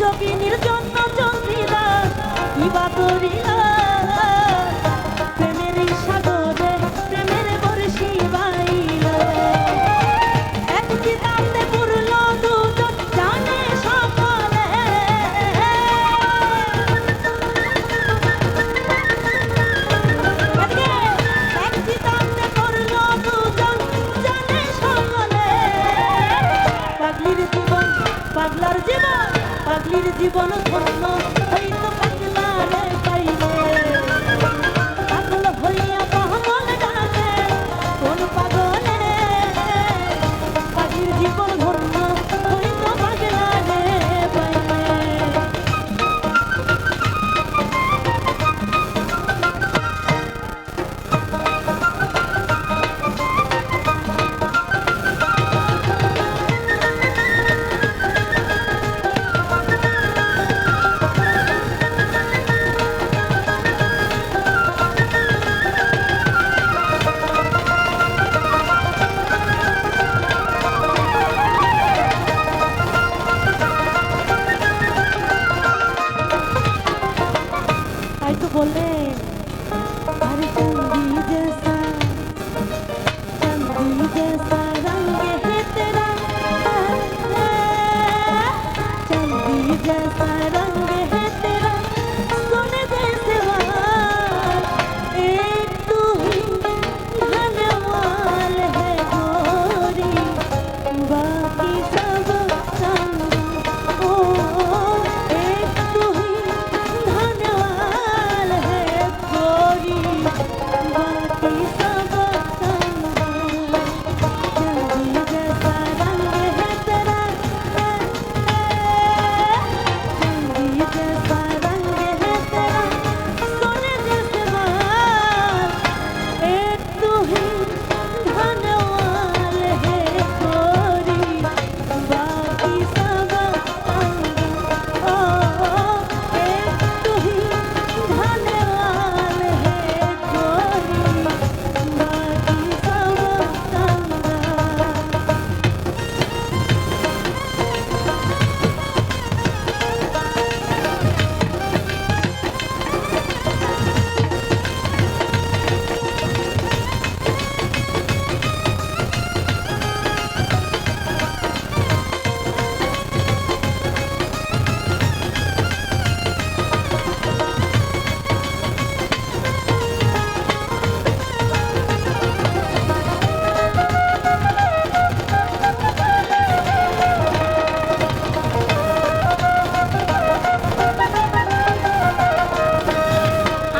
যোগিনীর জন্য চন্দ্রিদাস ইবা করিলা প্রেমের সাগরে প্রেমের বর্ষি বাইলা এক চিতাতে পড়ল দুজন জানে সকলে এক চিতাতে পড়ল দুজন জানে সকলে পাগলির জীবন পাগলার জীবন পাগলির জীবন ধন্য হইতো পাগলা রে পাইলে পাগল হইয়া পাগল ডাকে কোন পাগলে পাগলির জীবন ধন্য হইতো পাগলা রে পাইলে बोले अरे चांदी जैसा रंग है तेरा चांदी जैसा रंग है तेरा सोने जैसे वाल एक तू ही धनवान है गोरी बाकी सब चंदा ओ एक तू ही धनवान गोरी बाकी सब चंदा चांदी जैसा रंग है तेरा चांदी जैसा रंग है तेरा सोने जैसे बाल एक तू ही धनवान है गोरी बाकी सब चंदा ओ एक तू ही धनवान है गोरी बाकी सब चंदा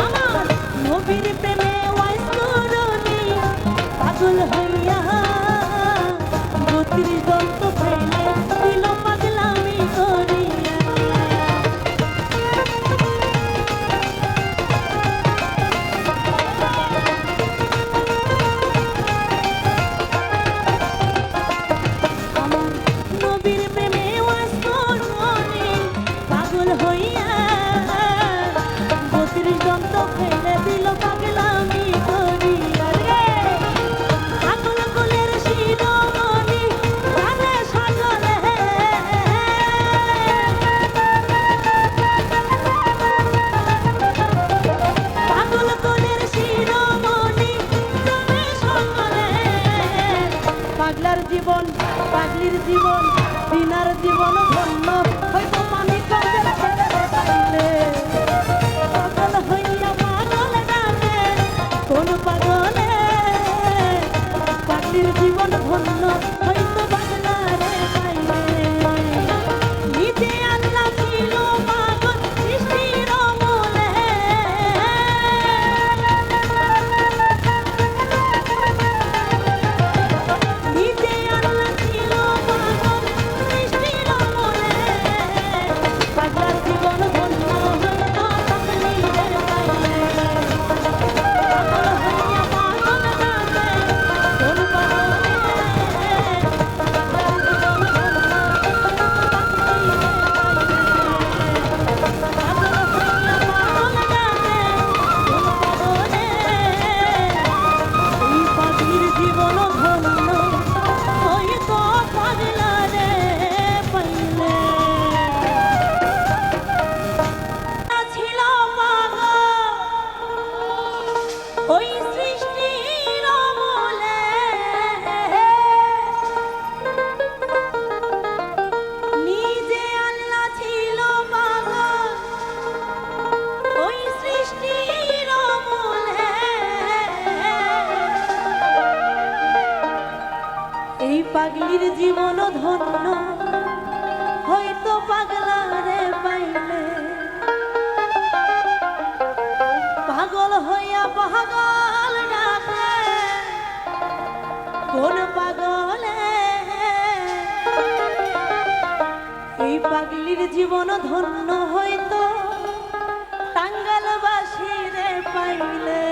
আমার নবীর প্রেমে ওয়াইস করুনি পাগল হইয়া ৩২ দন্ত ফেলে দিল পাগলামি করিয়া আমার নবীর প্রেমে ওয়াইস করুনি পাগল হইয়া ৩২ দন্ত ফেলে দিল পাগলামি করিয়া রে পাগল কুলের শিরোমণি জানে সকলে পাগল কুলের শিরোমণি জানে সকলে পাগলার জীবন পাগলির জীবন দিনার জীবন ধন্য হয়তো পানি কবে ছেড়ে পাইলে পাগল হইয়া পাগল পাগলির জীবন ধন্য হয়তো পাগলা রে পাইলে পাগল হইয়া পাগল ডাকে কোন পাগলে এই পাগলির জীবন ধন্য হয়তো টাঙ্গালবাসী রে পাইলে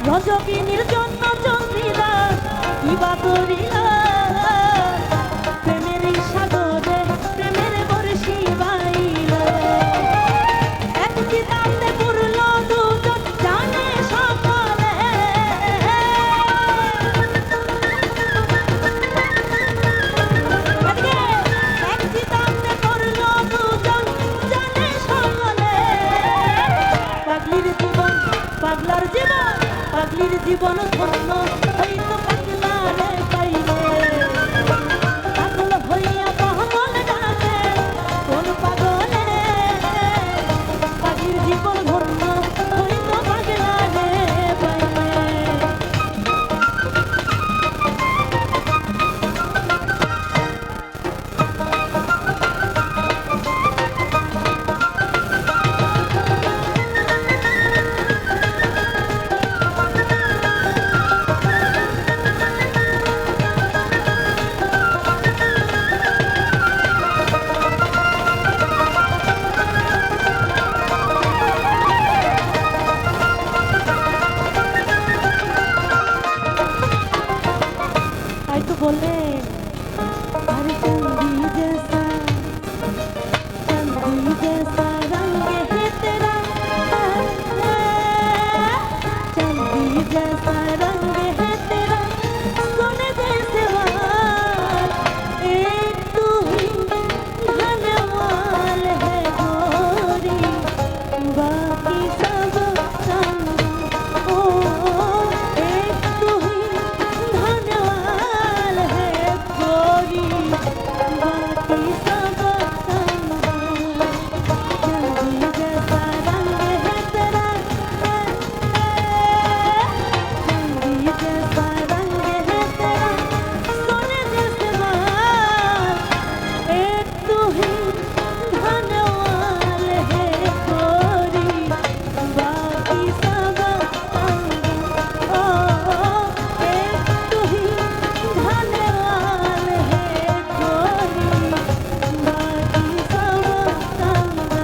রজকিনীর জন্য চন্দ্রিলা কিবা করিলা প্রেমের সাগরে প্রেমের বর্ষি বাইল এক চিতাতে পুরল দুজন জানে সকলে এক চিতাতে পুরল দুজন জানে সকলে পাগলির জীবন পাগলার জীবন পাগলির জীবন ধন্য হইতো পাগলারে পাইলে পাগল হইয়া পাগল ডাকে কোন পাগলে পাগলির জীবন ধন্য হইতো পাগলারে পাইলে তাই তো বললে अरे चांदी जैसा रंग है तेरा चांदी जैसा रंग है तेरा सोने जैसे वाल एक तू ही धनवान है गोरी बाकी सब चंदा ओ एक तू ही धनवान है गोरी बाकी सब चंदा चांदी जैसा रंग है तेरा चांदी जैसा रंग है तेरा सोने जैसे बाल एक तू ही धनवान है गोरी बाकी सब चंदा ओ एक तू ही धनवान है गोरी बाकी सब चंदा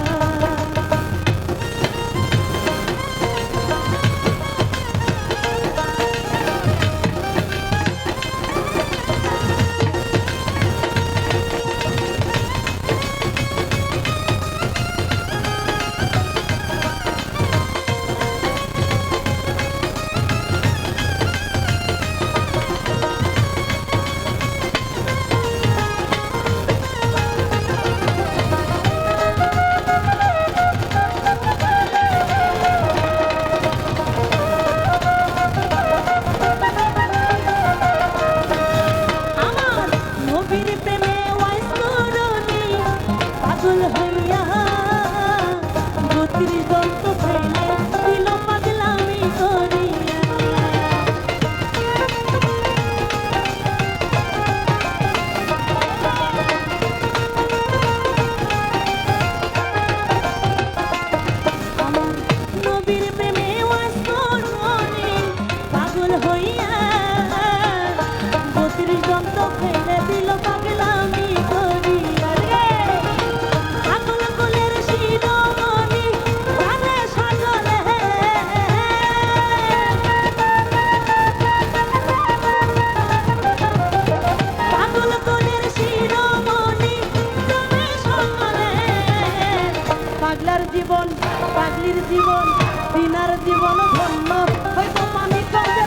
আমার নবীর প্রেমে ওয়াইস করুনি পাগল হইয়া ৩২ দন্ত খাইলে দিল পাগলামি করিয়া আমার নবীর প্রেমে ওয়াইস করুনি পাগল হইয়া ৩২ দন্ত খাইলে দিল পাগলামি করিয়া রে পাগল কুলের শিরোমণি জানে সকলে পাগল কুলের শিরোমণি জানে সকলে পাগলার জীবন পাগলির জীবন দিনার জীবন ধন্য হইতো পানি কবে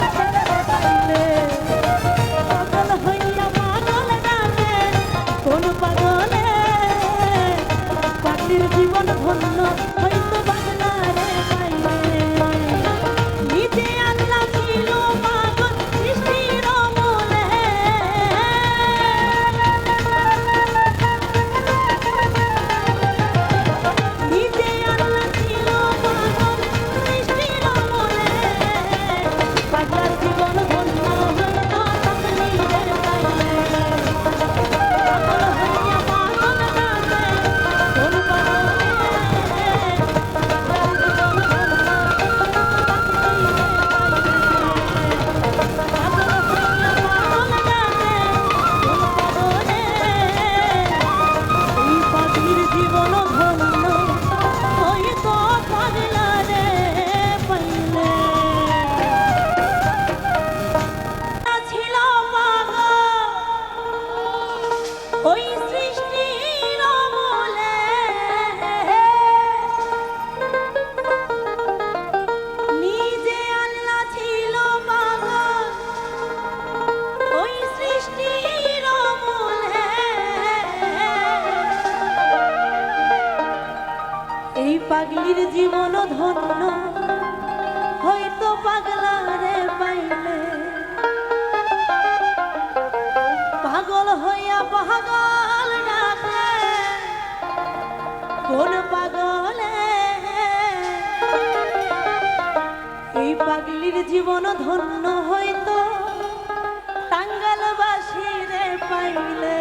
পাগলির জীবন ধন্য হয়তো পাগলা রে পাইলে পাগল হইয়া পাগল ডাকে কোন পাগলে এই পাগলির জীবন ধন্য হয়তো টাঙ্গালবাসী রে পাইলে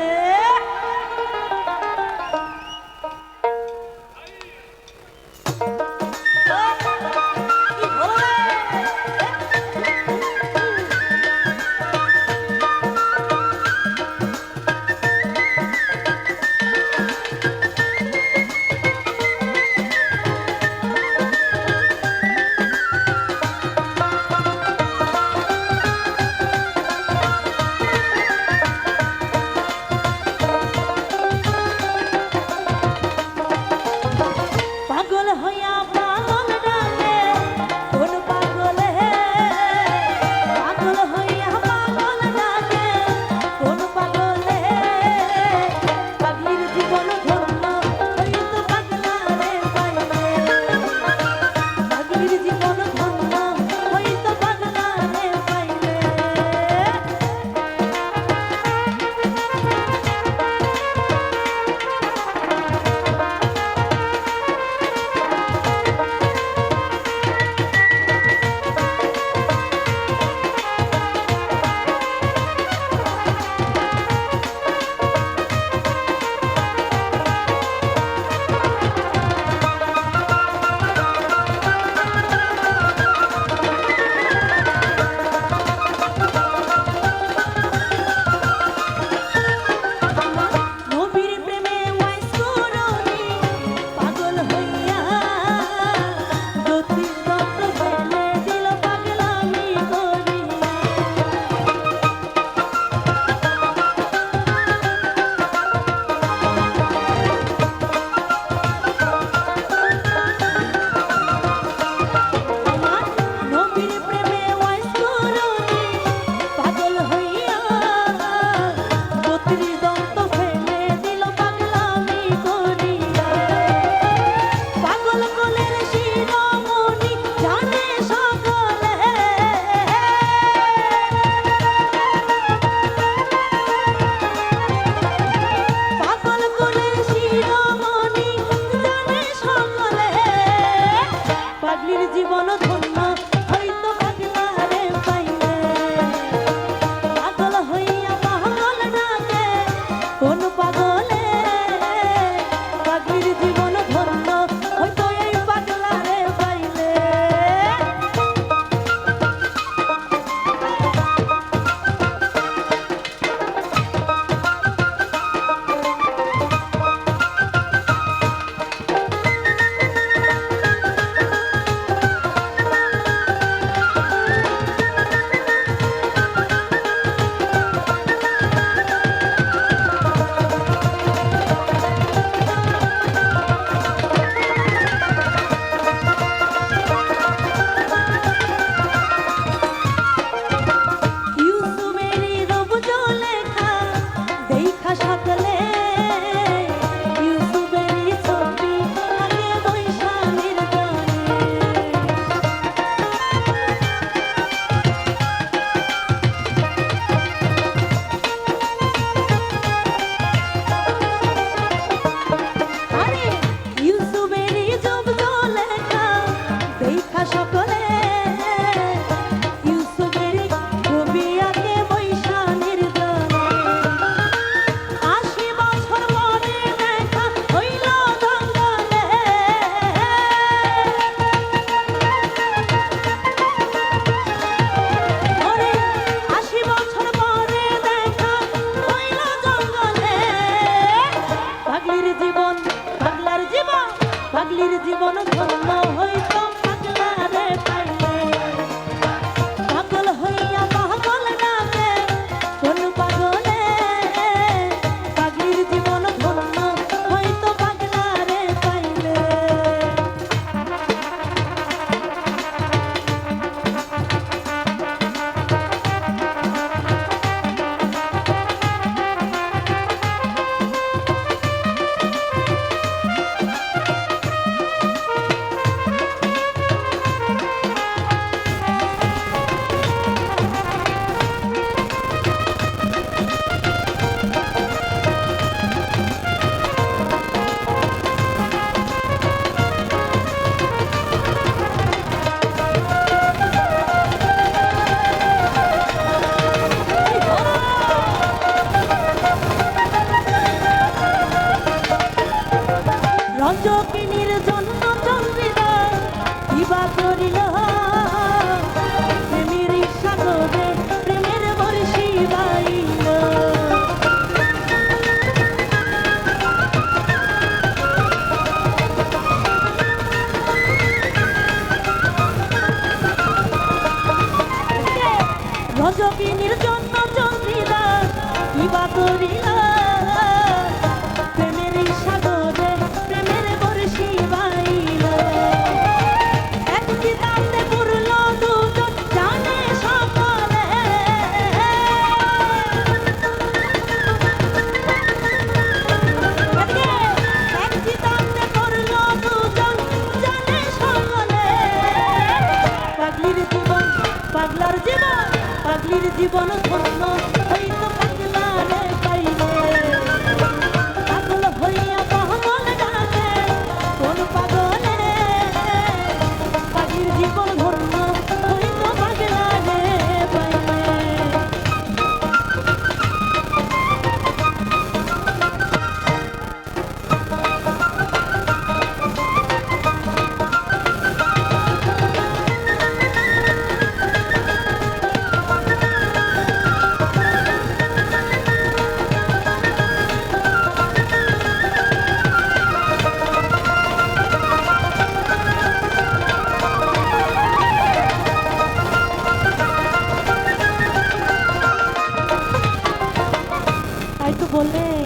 রজকিনীর জন্য চন্দ্রিলা কিবা করিলা প্রেমের এই সাগরে প্রেমের বর্ষি বাইলা এক চিতাতে পুরল দুজন জানে সকলে এক চিতাতে পুরল দুজন জানে সকলে পাগলির জীবন পাগলার জীবন পাগলির জীবন ধন্য হইতো পাগলারে পাইলে পাগল হইয়া পাগল ডাকে কোন পাগলে পাগলির জীবন ধন্য হইতো পাগলারে পাইলে তাই তো বলে